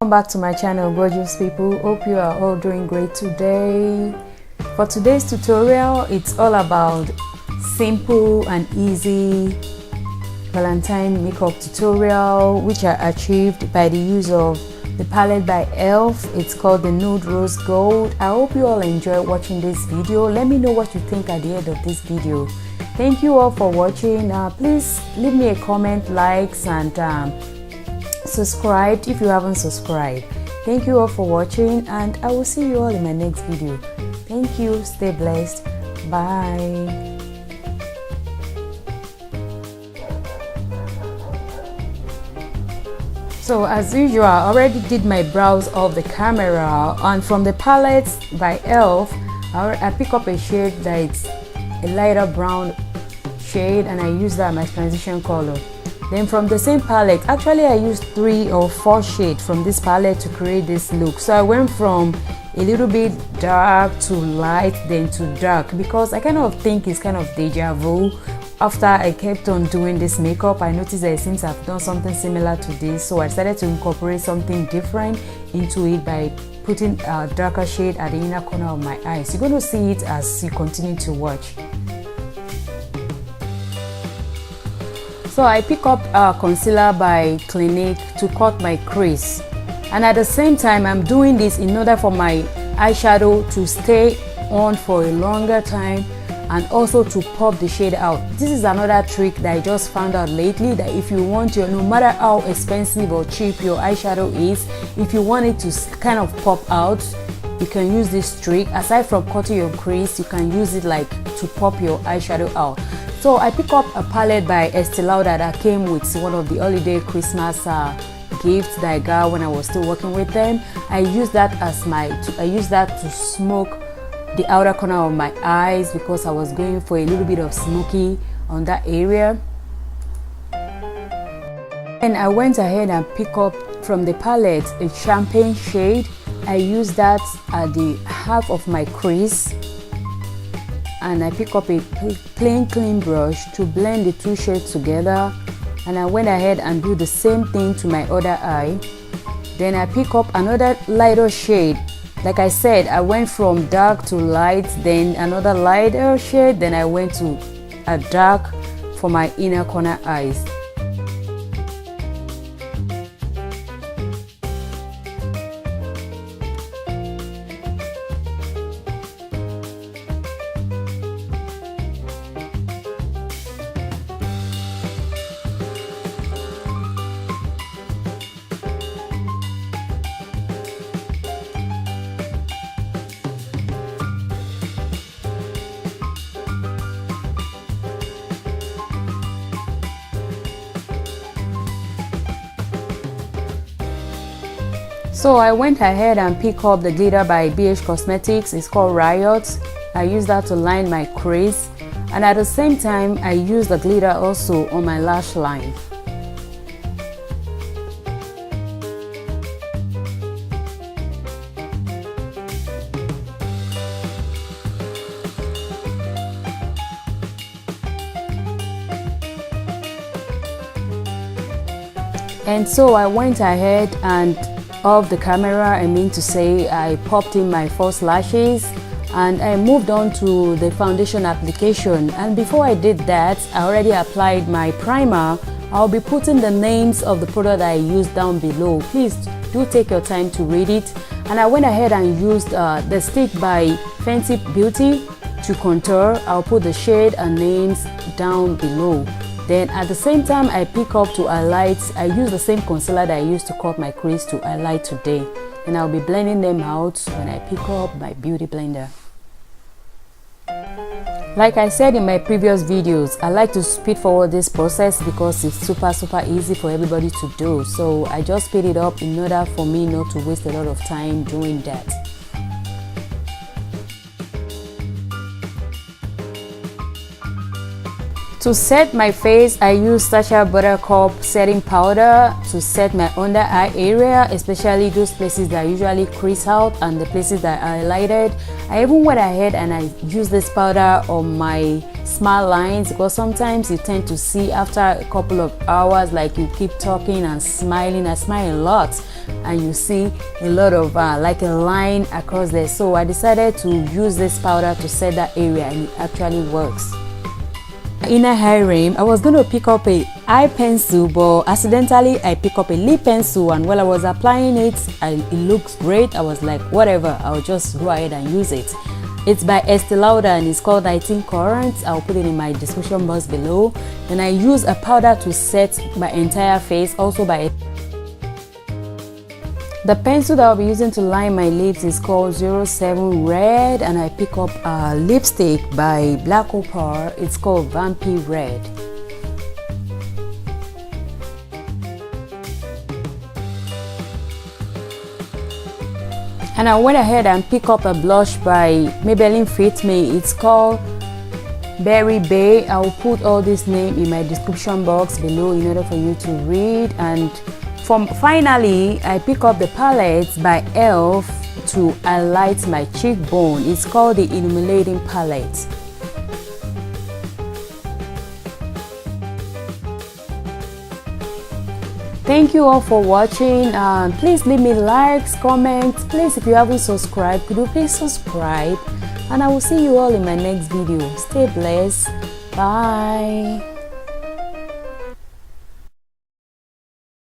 Welcome back to my channel, gorgeous people. Hope you are all doing great today. For today's tutorial, it's all about simple and easy Valentine makeup tutorial, which I achieved by the use of the palette by e.l.f. It's called the Nude Rose Gold. I hope you all enjoy watching this video. Let me know what you think at the end of this video. Thank you all for watching. Please leave me a comment, likes, and subscribe if you haven't subscribed. Thank you all for watching, and I will see you all in my next video. Thank you. Stay blessed. Bye. So as usual, I already did my brows off the camera, and from the palette by e.l.f. I pick up a shade that's a lighter brown shade, and I use that as my transition color. Then from the same palette, actually I used 3 or 4 shades from this palette to create this look. So I went from a little bit dark to light, then to dark, because I kind of think it's kind of deja vu. After I kept on doing this makeup, I noticed that since I've done something similar to this, so I decided to incorporate something different into it by putting a darker shade at the inner corner of my eyes. You're going to see it as you continue to watch. So I pick up a concealer by Clinique to cut my crease, and at the same time I'm doing this in order for my eyeshadow to stay on for a longer time, and also to pop the shade out. This is another trick that I just found out lately, that if you want your, no matter how expensive or cheap your eyeshadow is, if you want it to kind of pop out, you can use this trick. Aside from cutting your crease, you can use it like to pop your eyeshadow out. So I pick up a palette by Estee Lauder that came with one of the holiday Christmas gifts that I got when I was still working with them. I use that as to smoke the outer corner of my eyes, because I was going for a little bit of smoky on that area. And I went ahead and picked up from the palette a champagne shade. I use that at the half of my crease, and I pick up a plain clean brush to blend the 2 shades together, and I went ahead and do the same thing to my other eye. Then I pick up another lighter shade. Like I said, I went from dark to light, then another lighter shade, then I went to a dark for my inner corner eyes. So I went ahead and picked up the glitter by BH Cosmetics. It's called Riot. I use that to line my crease, and at the same time I use the glitter also on my lash line. And so I went ahead and off the camera, I mean to say, I popped in my false lashes, and I moved on to the foundation application. And before I did that, I already applied my primer. I'll be putting the names of the product that I used down below. Please do take your time to read it. And I went ahead and used the stick by Fenty Beauty to contour. I'll put the shade and names down below. Then at the same time I pick up to highlight, I use the same concealer that I used to cut my crease to highlight today. And I'll be blending them out when I pick up my beauty blender. Like I said in my previous videos, I like to speed forward this process because it's super easy for everybody to do. So I just speed it up in order for me not to waste a lot of time doing that. To set my face, I use Sacha buttercup setting powder to set my under eye area, especially those places that usually crease out and the places that are highlighted. I even went ahead and I used this powder on my smile lines, because sometimes you tend to see after a couple of hours like you keep talking and smiling. I smile a lot and you see a lot of like a line across there. So I decided to use this powder to set that area, and it actually works. Inner eye rim, I was going to pick up a eye pencil, but accidentally I picked up a lip pencil, and while I was applying it, it looks great. I was like, whatever, I'll just go ahead and use it. It's by Estee Lauder and it's called 19 Currents. I'll put it in my description box below. And I use a powder to set my entire face, also by the pencil that I'll be using to line my lips is called 07 Red, and I pick up a lipstick by Black Opal. It's called Vampire Red. And I went ahead and pick up a blush by Maybelline Fit Me. It's called Berry Bay. I will put all this name in my description box below in order for you to read. And finally, I pick up the palette by e.l.f. to highlight my cheekbone. It's called the Illuminating palette. Thank you all for watching. Please leave me likes, comments. Please, if you haven't subscribed, could you please subscribe? And I will see you all in my next video. Stay blessed. Bye.